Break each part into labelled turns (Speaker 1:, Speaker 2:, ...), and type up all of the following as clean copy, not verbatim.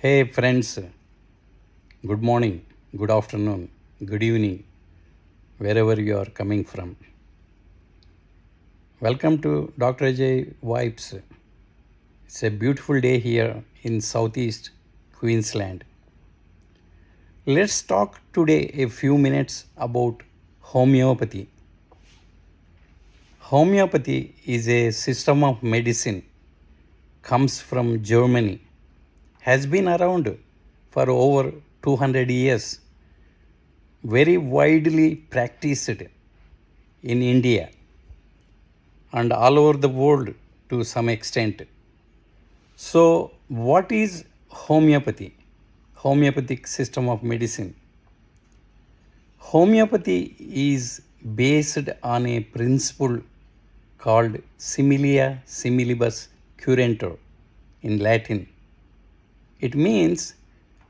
Speaker 1: Hey friends, good morning, good afternoon, good evening, wherever you are coming from. Welcome to Dr. Ajay Vibes. It's a beautiful day here in southeast Queensland. Let's talk today a few minutes about homeopathy. Homeopathy is a system of medicine, comes from Germany, has been around for over 200 years, very widely practiced in India and all over the world to some extent. So, what is homeopathy? Homeopathic system of medicine. Homeopathy is based on a principle called similia similibus curantur in Latin. It means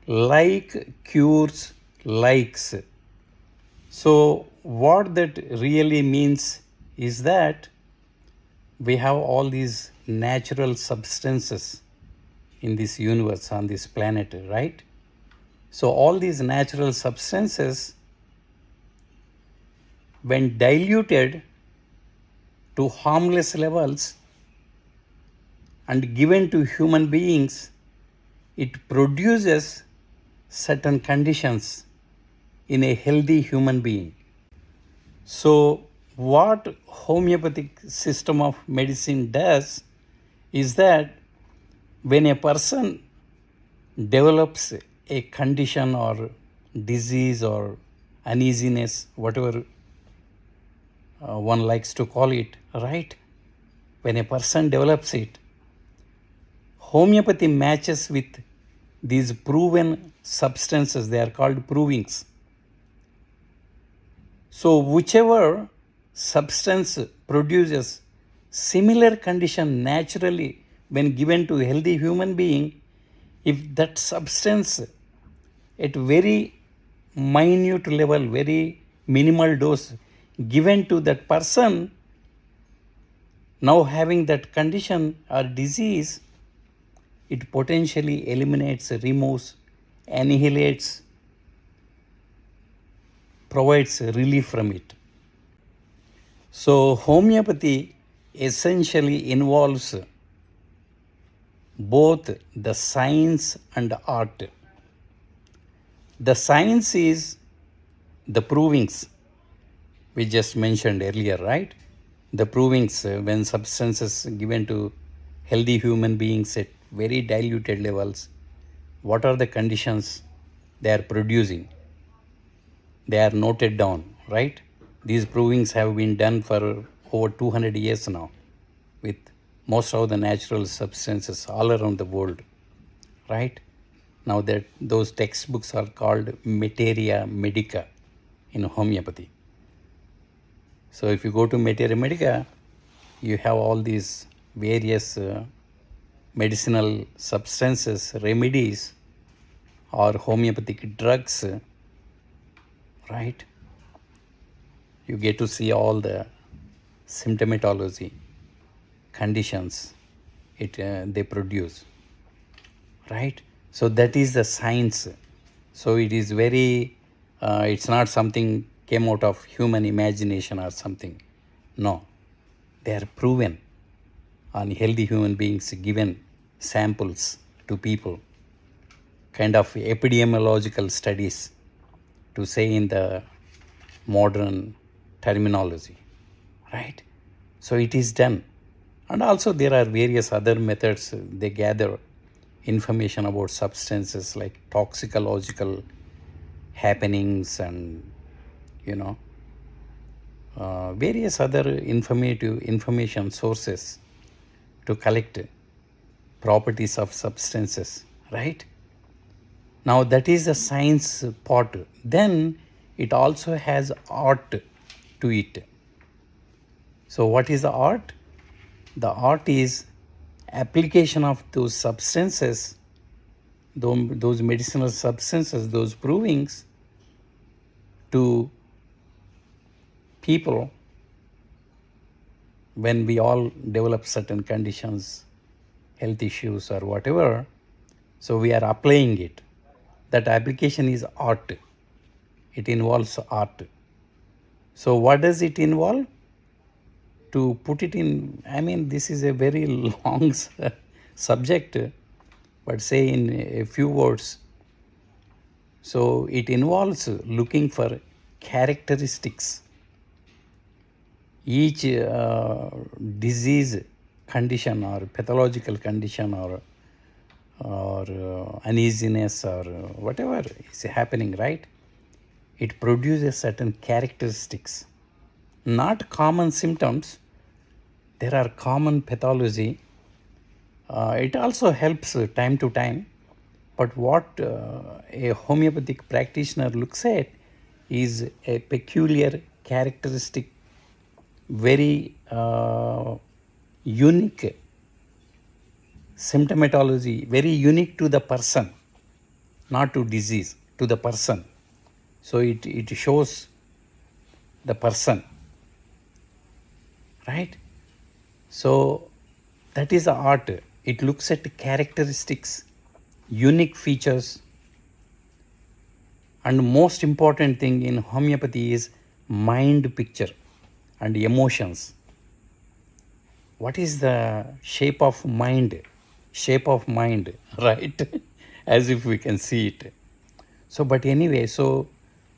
Speaker 1: like cures likes. So, what that really means is that we have all these natural substances in this universe, on this planet, right? So, all these natural substances, when diluted to harmless levels and given to human beings, it produces certain conditions in a healthy human being. So, what homeopathic system of medicine does is that when a person develops a condition or disease or uneasiness, whatever one likes to call it, right? When a person develops it, homeopathy matches with these proven substances, they are called provings. So, whichever substance produces similar condition naturally when given to a healthy human being, if that substance at very minute level, very minimal dose given to that person now having that condition or disease, it potentially eliminates, removes, annihilates, provides relief from it. So, homeopathy essentially involves both the science and art. The science is the provings we just mentioned earlier, right? The provings when substances given to healthy human beings at very diluted levels, what are the conditions they are producing? They are noted down, right? These provings have been done for over 200 years now with most of the natural substances all around the world, right? Now that those textbooks are called materia medica in homeopathy. So if you go to materia medica, you have all these various medicinal substances, remedies, or homeopathic drugs, right? You get to see all the symptomatology, conditions they produce, right? So that is the science. So it is very, it's not something came out of human imagination or something. No, they are proven on healthy human beings, given samples to people, kind of epidemiological studies, to say in the modern terminology, right? So it is done. And also there are various other methods. They gather information about substances like toxicological happenings and you know various other information sources to collect properties of substances, right? Now that is the science part. Then it also has art to it. So what is the art? The art is application of those substances, those medicinal substances, those provings to people when we all develop certain conditions, health issues or whatever. So we are applying it. That application is art. It involves art. So what does it involve? To put it in, I mean, this is a very long subject, but say in a few words. So it involves looking for characteristics. Each disease condition or pathological condition or uneasiness or whatever is happening, right? It produces certain characteristics, not common symptoms. There are common pathology. It also helps time to time. But what a homeopathic practitioner looks at is a peculiar characteristic, very unique symptomatology, very unique to the person, not to disease, to the person. So it shows the person, right? So that is the art. It looks at characteristics, unique features, and most important thing in homeopathy is mind picture and emotions. What is the shape of mind? Shape of mind, right? As if we can see it. So, but anyway, so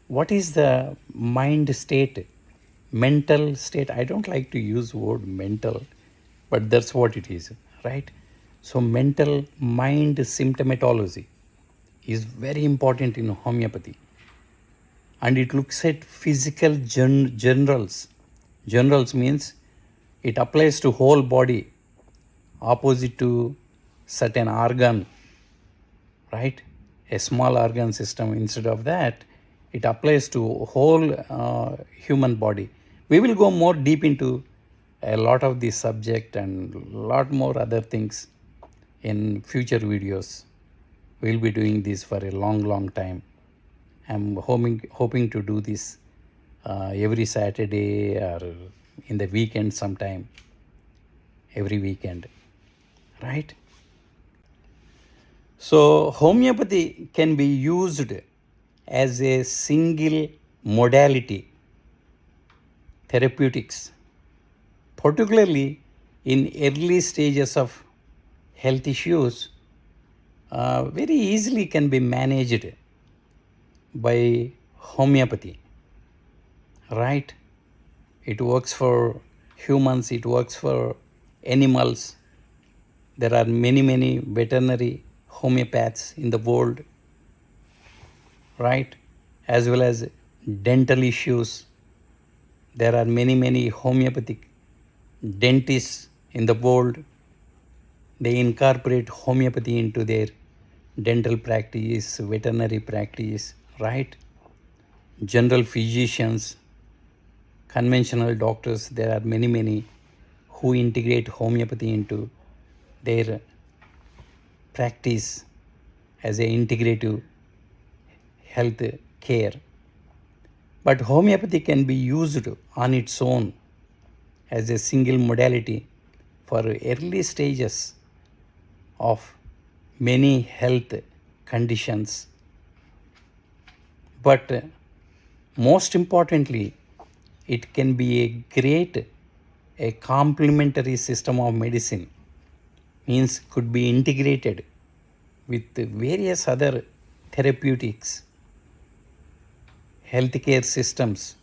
Speaker 1: what is the mind state? Mental state. I don't like to use word mental, but that's what it is, right? So mental mind symptomatology is very important in homeopathy, and it looks at physical generals. Generals means it applies to whole body, opposite to certain organ, right? A small organ system. Instead of that, it applies to whole human body. We will go more deep into a lot of this subject and a lot more other things in future videos. We'll be doing this for a long time. I'm hoping to do this every Saturday or in the weekend sometime, every weekend, right? So homeopathy can be used as a single modality therapeutics, particularly in early stages of health issues, very easily can be managed by homeopathy, right? It works for humans, it works for animals. There are many veterinary homeopaths in the world, right? As well as dental issues. There are many homeopathic dentists in the world. They incorporate homeopathy into their dental practice, veterinary practice, right? General physicians, conventional doctors, there are many who integrate homeopathy into their practice as a integrative health care. But homeopathy can be used on its own as a single modality for early stages of many health conditions. But most importantly, it can be a complementary system of medicine, means could be integrated with various other therapeutics, healthcare systems,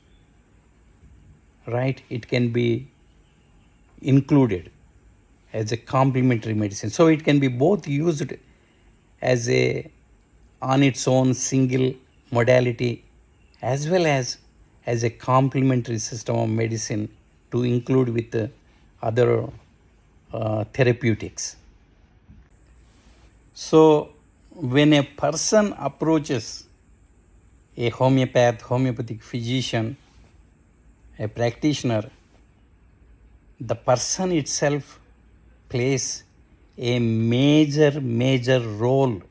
Speaker 1: right? It can be included as a complementary medicine. So it can be both used as a on its own single modality as well as a complementary system of medicine to include with other therapeutics. So when a person approaches a homeopathic physician, a practitioner, the person itself plays a major role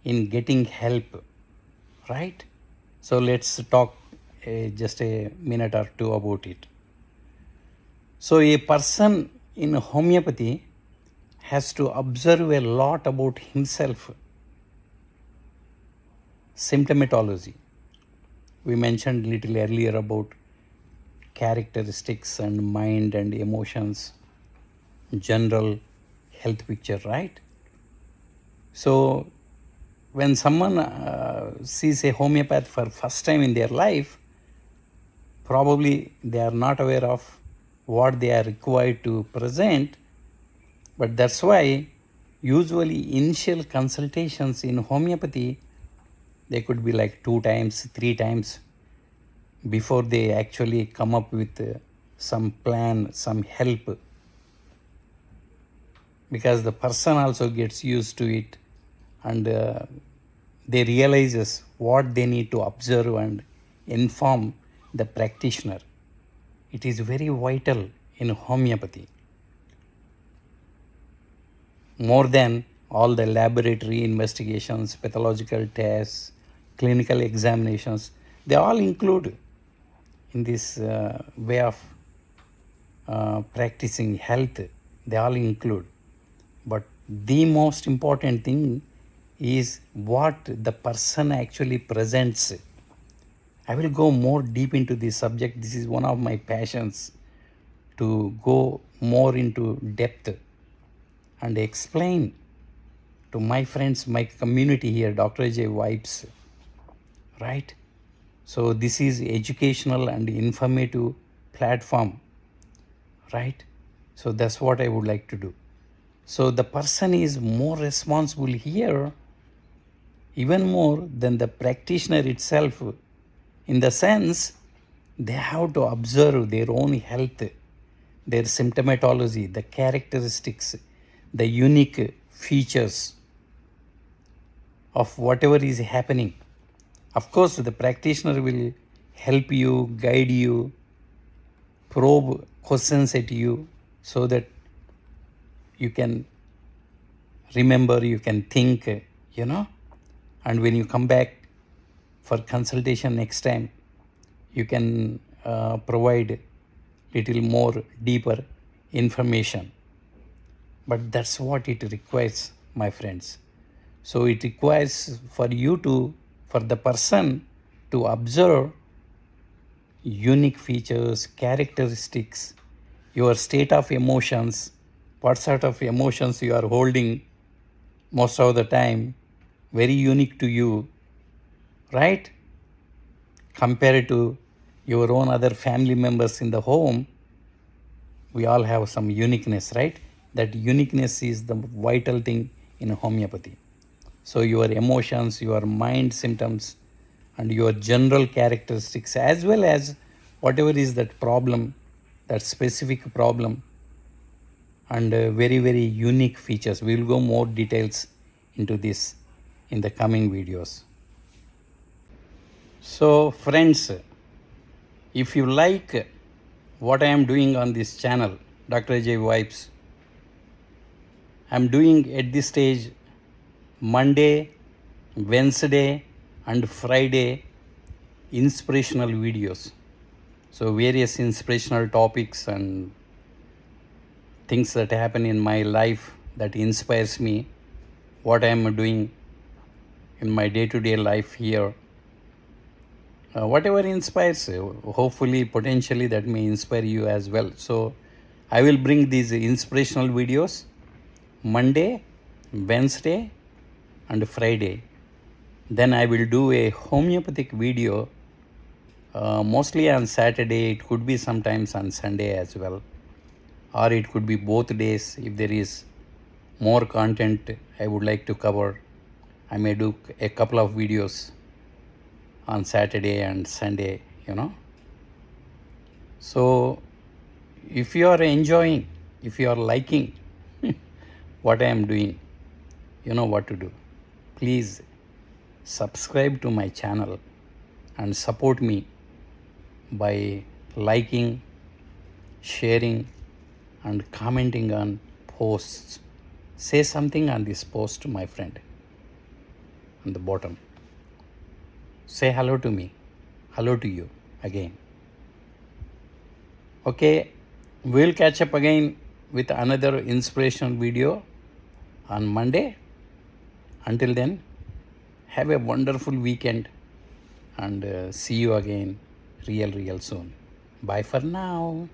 Speaker 1: in getting help, right? So let's talk just a minute or two about it. So a person in homeopathy has to observe a lot about himself. Symptomatology. We mentioned little earlier about characteristics and mind and emotions, general health picture, right? So when someone sees a homeopath for first time in their life, probably they are not aware of what they are required to present, but that's why usually initial consultations in homeopathy, they could be like 2 times, 3 times before they actually come up with some plan, some help, because the person also gets used to it, and they realizes what they need to observe and inform the practitioner. It is very vital in homeopathy, more than all the laboratory investigations, pathological tests, clinical examinations. They all include in this way of practicing health. They all include, but the most important thing is what the person actually presents. I will go more deep into this subject. This is one of my passions, to go more into depth and explain to my friends, my community here, Dr. J Vibes, right? So this is educational and informative platform, right? So that's what I would like to do. So the person is more responsible here, even more than the practitioner itself, in the sense they have to observe their own health, their symptomatology, the characteristics, the unique features of whatever is happening. Of course, the practitioner will help you, guide you, probe questions at you so that you can remember, you can think, and when you come back for consultation next time, you can provide little more deeper information. But that's what it requires, my friends. So it requires for the person to observe unique features, characteristics, your state of emotions, what sort of emotions you are holding most of the time, very unique to you, right? Compared to your own other family members in the home, we all have some uniqueness, right? That uniqueness is the vital thing in homeopathy. So your emotions, your mind symptoms, and your general characteristics, as well as whatever is that problem, that specific problem, and very, very unique features. We will go more details into this in the coming videos. So friends, if you like what I am doing on this channel, Dr. J Vibes, I am doing at this stage Monday, Wednesday, and Friday inspirational videos. So various inspirational topics and things that happen in my life that inspires me, what I am doing in my day-to-day life here. Whatever inspires you, hopefully, potentially that may inspire you as well. So I will bring these inspirational videos Monday, Wednesday, and Friday. Then I will do a homeopathic video mostly on Saturday. It could be sometimes on Sunday as well, or it could be both days. If there is more content I would like to cover, I may do a couple of videos on Saturday and Sunday, So if you are enjoying, if you are liking what I am doing, you know what to do. Please subscribe to my channel and support me by liking, sharing, and commenting on posts. Say something on this post, my friend, on the bottom. Say hello to me, hello to you again. Okay, we'll catch up again with another inspirational video. on Monday. Until then, have a wonderful weekend and see you again real soon. Bye for now.